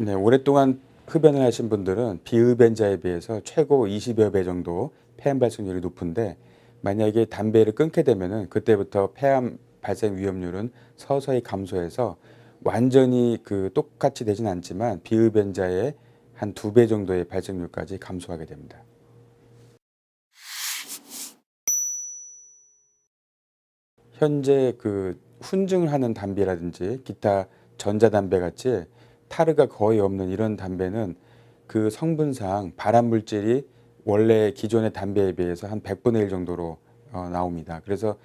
네, 오랫동안 흡연을 하신 분들은 비흡연자에 비해서 최고 20여 배 정도 폐암 발생률이 높은데, 만약에 담배를 끊게 되면은 그때부터 폐암 발생 위험률은 서서히 감소해서 완전히 똑같이 되진 않지만 비흡연자의 한 2배 정도의 발생률까지 감소하게 됩니다. 현재 훈증을 하는 담배라든지 기타 전자담배 같이 타르가 거의 없는 이런 담배는 그 성분상 발암 물질이 원래 기존의 담배에 비해서 한 100분의 1 정도로 나옵니다. 그래서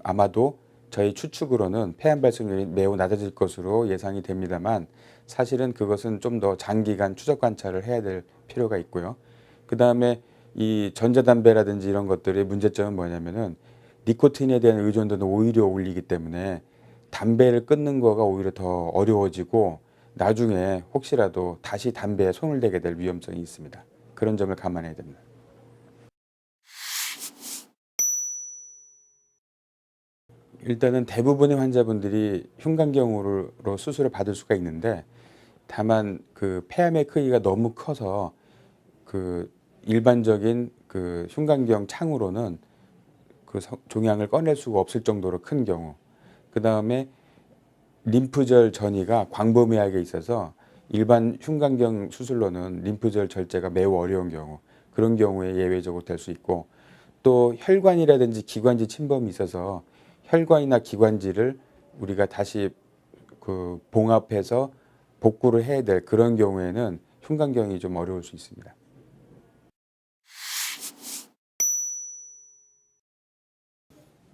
아마도 저희 추측으로는 폐암 발생률이 매우 낮아질 것으로 예상이 됩니다만, 사실은 그것은 좀 더 장기간 추적 관찰을 해야 될 필요가 있고요. 그 다음에 이 전자담배라든지 이런 것들의 문제점은 뭐냐면은 니코틴에 대한 의존도는 오히려 올리기 때문에 담배를 끊는 거가 오히려 더 어려워지고, 나중에 혹시라도 다시 담배에 손을 대게 될 위험성이 있습니다. 그런 점을 감안해야 됩니다. 일단은 대부분의 환자분들이 흉곽경으로 수술을 받을 수가 있는데, 다만 폐암의 크기가 너무 커서 일반적인 흉곽경 창으로는 종양을 꺼낼 수가 없을 정도로 큰 경우, 그 다음에 림프절 전이가 광범위하게 있어서 일반 흉곽경 수술로는 림프절 절제가 매우 어려운 경우, 그런 경우에 예외적으로 될 수 있고, 또 혈관이라든지 기관지 침범이 있어서 혈관이나 기관지를 우리가 다시 봉합해서 복구를 해야 될 그런 경우에는 흉곽경이 좀 어려울 수 있습니다.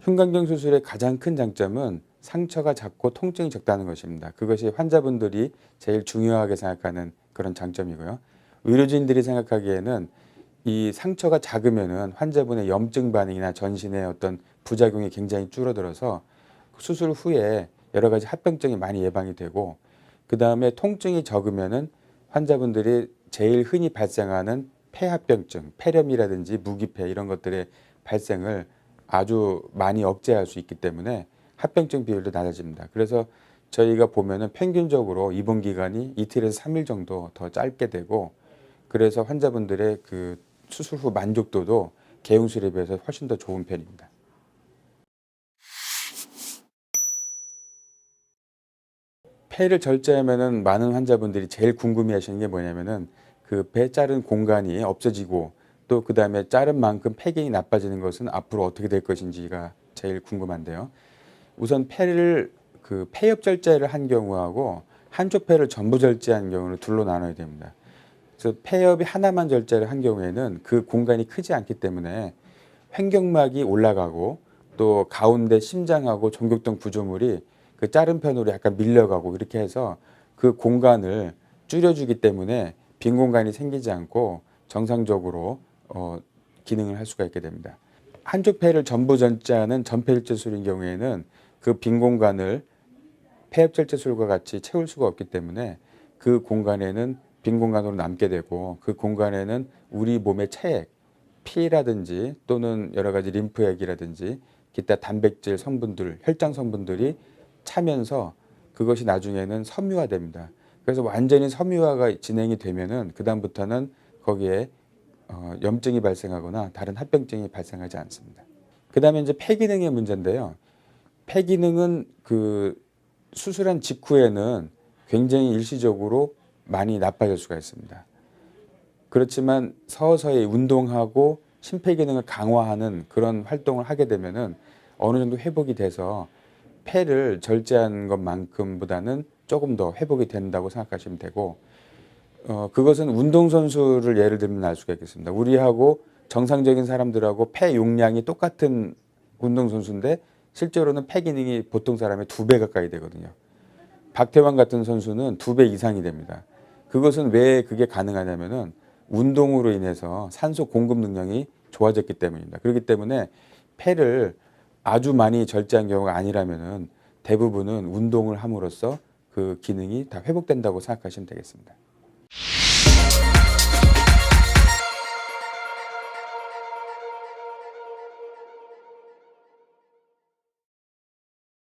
흉곽경 수술의 가장 큰 장점은 상처가 작고 통증이 적다는 것입니다. 그것이 환자분들이 제일 중요하게 생각하는 그런 장점이고요. 의료진들이 생각하기에는 이 상처가 작으면은 환자분의 염증 반응이나 전신의 어떤 부작용이 굉장히 줄어들어서 수술 후에 여러 가지 합병증이 많이 예방이 되고, 그 다음에 통증이 적으면은 환자분들이 제일 흔히 발생하는 폐합병증, 폐렴이라든지 무기폐 이런 것들의 발생을 아주 많이 억제할 수 있기 때문에 합병증 비율도 낮아집니다. 그래서 저희가 보면은 평균적으로 입원 기간이 이틀에서 3일 정도 더 짧게 되고, 그래서 환자분들의 수술 후 만족도도 개용술에 비해서 훨씬 더 좋은 편입니다. 폐를 절제하면은 많은 환자분들이 제일 궁금해하시는 게 뭐냐면은 배 자른 공간이 없어지고, 또 그 다음에 자른 만큼 폐기능이 나빠지는 것은 앞으로 어떻게 될 것인지가 제일 궁금한데요. 우선 폐를 폐엽 절제를 한 경우하고 한쪽 폐를 전부 절제한 경우를 둘로 나눠야 됩니다. 그래서 폐엽이 하나만 절제를 한 경우에는 그 공간이 크지 않기 때문에 횡격막이 올라가고, 또 가운데 심장하고 종격동 구조물이 자른 편으로 약간 밀려가고, 이렇게 해서 그 공간을 줄여주기 때문에 빈 공간이 생기지 않고 정상적으로 기능을 할 수가 있게 됩니다. 한쪽 폐를 전부 절제하는 전폐일제술인 경우에는 그 빈 공간을 폐엽절제술과 같이 채울 수가 없기 때문에 그 공간에는 빈 공간으로 남게 되고, 그 공간에는 우리 몸의 체액, 피라든지 또는 여러 가지 림프액이라든지 기타 단백질 성분들, 혈장 성분들이 차면서 그것이 나중에는 섬유화됩니다. 그래서 완전히 섬유화가 진행이 되면은 그다음부터는 거기에 염증이 발생하거나 다른 합병증이 발생하지 않습니다. 그다음에 이제 폐기능의 문제인데요. 폐기능은 수술한 직후에는 굉장히 일시적으로 많이 나빠질 수가 있습니다. 그렇지만 서서히 운동하고 심폐기능을 강화하는 그런 활동을 하게 되면은 어느 정도 회복이 돼서 폐를 절제한 것만큼보다는 조금 더 회복이 된다고 생각하시면 되고, 그것은 운동선수를 예를 들면 알 수가 있겠습니다. 우리하고 정상적인 사람들하고 폐 용량이 똑같은 운동선수인데 실제로는 폐 기능이 보통 사람의 2배 가까이 되거든요. 박태환 같은 선수는 2배 이상이 됩니다. 그것은 왜 그게 가능하냐면은 운동으로 인해서 산소 공급 능력이 좋아졌기 때문입니다. 그렇기 때문에 폐를 아주 많이 절제한 경우가 아니라면은 대부분은 운동을 함으로써 그 기능이 다 회복된다고 생각하시면 되겠습니다.